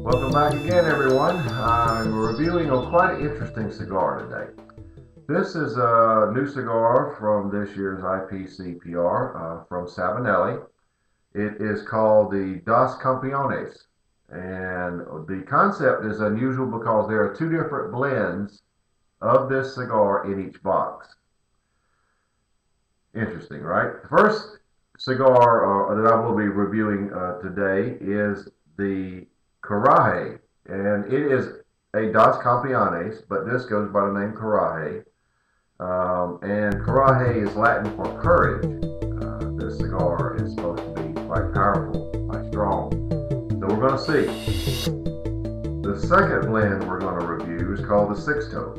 Welcome back again, everyone. I'm reviewing a quite interesting cigar today. This is a new cigar from this year's IPCPR from Savinelli. It is called the Dos Compeones, and the concept is unusual because there are two different blends of this cigar in each box. Interesting, right? The first cigar that I will be reviewing today is the Coraje, and it is a Dos Compeones, but this goes by the name Coraje. And Coraje is Latin for courage. This cigar is supposed to be quite powerful, quite strong. So we're going to see. The second blend we're going to review is called the Sixto.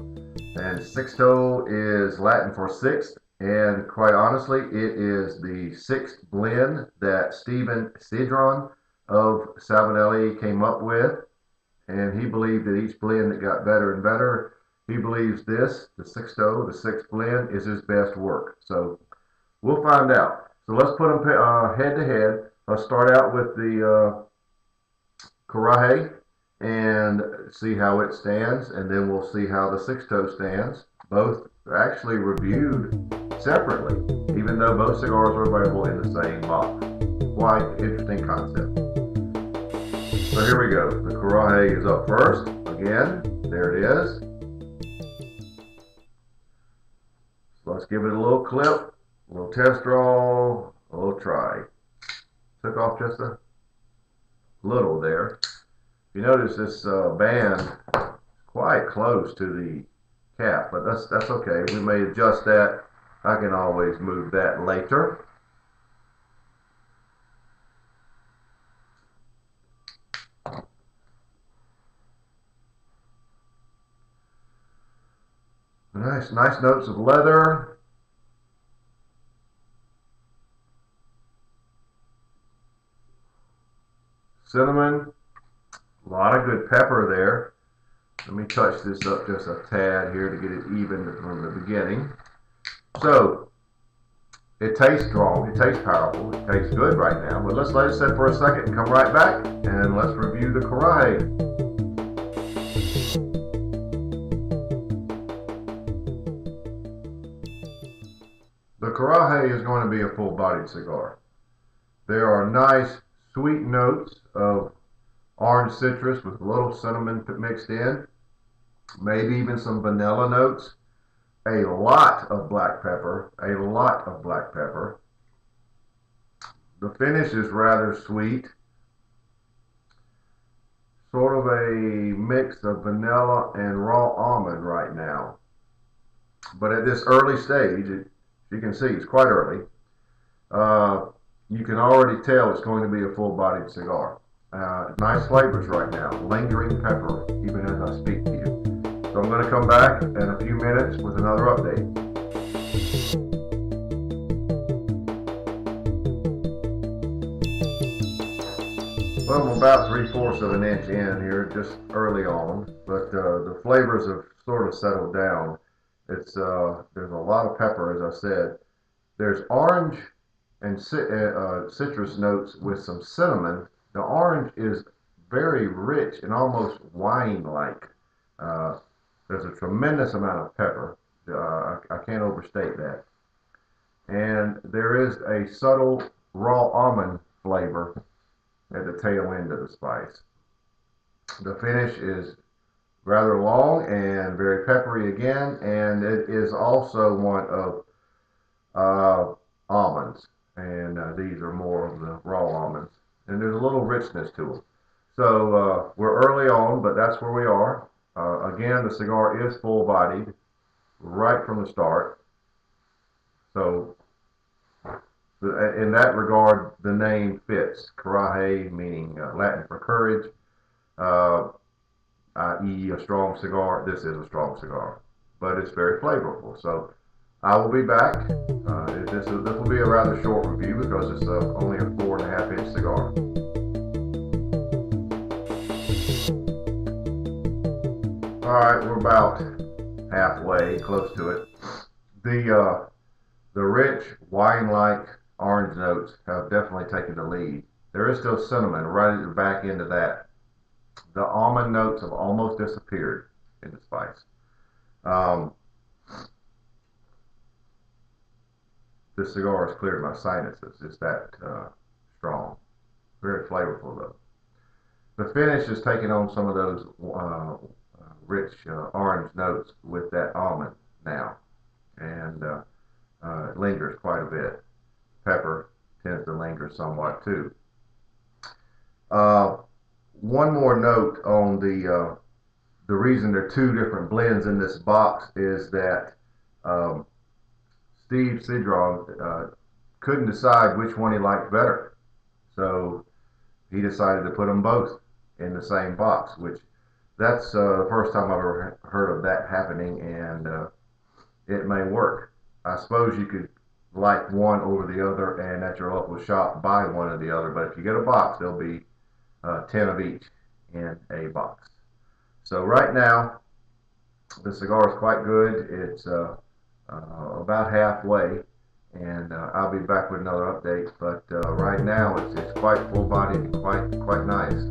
And Sixto is Latin for sixth, and quite honestly, it is the sixth blend that Stephen Cedron of Savinelli came up with, and he believed that each blend that got better and better, he believes this, the Sixto, the sixth blend, is his best work. So we'll find out. So let's put them head to head. Let's start out with the Coraje and see how it stands, and then we'll see how the Sixto stands. Both are actually reviewed separately, even though both cigars are available in the same box. Quite interesting concept. So here we go. The Coraje is up first. Again, there it is. So let's give it a little clip, a little test draw, a little try. Took off just a little there. You notice this band is quite close to the cap, but that's okay. We may adjust that. I can always move that later. Nice notes of leather. Cinnamon. A lot of good pepper there. Let me touch this up just a tad here to get it even from the beginning. So, it tastes strong, it tastes powerful, it tastes good right now. But let's let it sit for a second and come right back and let's review the Coraje. The Coraje is going to be a full-bodied cigar. There are nice, sweet notes of orange citrus with a little cinnamon mixed in, maybe even some vanilla notes, a lot of black pepper, The finish is rather sweet, sort of a mix of vanilla and raw almond right now. But at this early stage, you can see it's quite early. You can already tell it's going to be a full-bodied cigar. Nice flavors right now, lingering pepper, even as I speak to you. So I'm going to come back in a few minutes with another update. Well, I'm about 3/4 of an inch in here, just early on, but the flavors have sort of settled down. There's a lot of pepper, as I said. There's orange and citrus notes with some cinnamon. The orange is very rich and almost wine-like. There's a tremendous amount of pepper. I can't overstate that. And there is a subtle raw almond flavor at the tail end of the spice. The finish is rather long and very peppery again, and it is also one of almonds, and these are more of the raw almonds, and there's a little richness to them. So we're early on, but that's where we are. Again, the cigar is full-bodied right from the start, so in that regard, the name fits. Coraje, meaning Latin for courage, i.e. a strong cigar. This is a strong cigar, but it's very flavorful. So I will be back. This will be a rather short review because it's only a 4.5 inch cigar. Alright, we're about halfway, close to it. The rich, wine-like orange notes have definitely taken the lead. There is still cinnamon right at the back end of that. The almond notes have almost disappeared in the spice. This cigar has cleared my sinuses. It's that strong. Very flavorful though. The finish is taking on some of those rich orange notes with that almond now, and it lingers quite a bit. Pepper tends to linger somewhat too. One more note on the reason there are two different blends in this box is that Steve Cedron couldn't decide which one he liked better, so he decided to put them both in the same box, which that's the first time I've ever heard of that happening, and it may work. I suppose you could like one over the other and at your local shop buy one or the other, but if you get a box, there'll be 10 of each in a box. So right now the cigar is quite good. It's about halfway, and I'll be back with another update, but right now it's quite full-bodied and quite nice.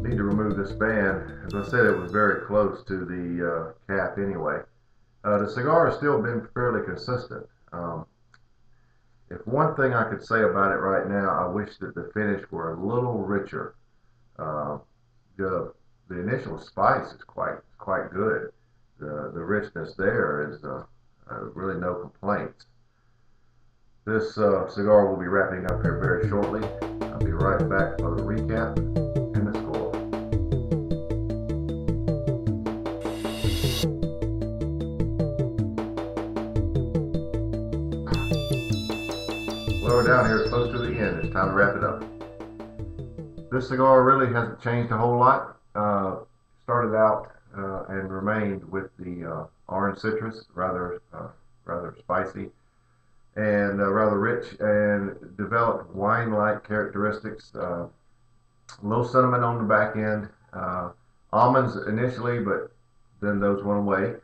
Need to remove this band. As I said, it was very close to the cap anyway. The cigar has still been fairly consistent. If one thing I could say about it right now, I wish that the finish were a little richer. The initial spice is quite good. The richness there is really no complaints. This cigar will be wrapping up here very shortly. I'll be right back for the recap and the score. Well, we're down here close to the end. It's time to wrap it up. This cigar really hasn't changed a whole lot. Started out and remained with the orange citrus, rather spicy and rather rich, and developed wine-like characteristics. Low cinnamon on the back end, almonds initially, but then those went away.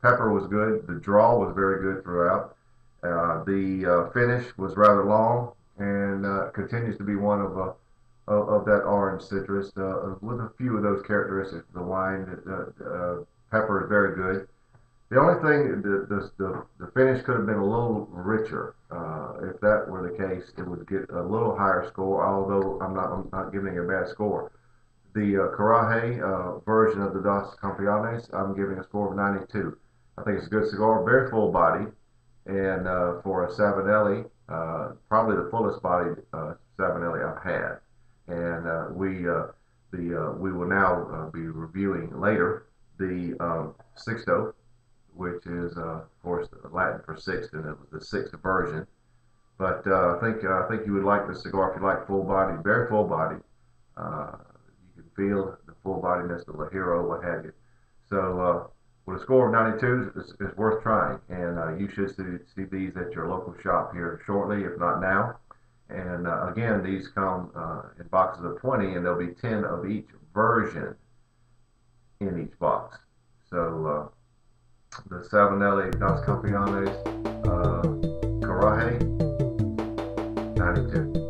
Pepper was good. The draw was very good throughout. The finish was rather long, and continues to be one of that orange citrus with a few of those characteristics. The wine, pepper is very good. The only thing, the finish could have been a little richer. If that were the case, it would get a little higher score, although I'm not giving a bad score. The Coraje version of the Dos Compeones, I'm giving a score of 92. I think it's a good cigar, very full body, and for a Savinelli, probably the fullest bodied Savinelli I've had. And we will now be reviewing later the Sixto, which is of course Latin for sixth, and it was the sixth version. But I think you would like this cigar if you like full body, very full body. You can feel the full bodiness, the Lajero, what have you. So with a score of 92, it's worth trying, and you should see these at your local shop here shortly, if not now. And again, these come in boxes of 20, and there'll be 10 of each version in each box. So the Savinelli Dos Compeones Coraje, 92.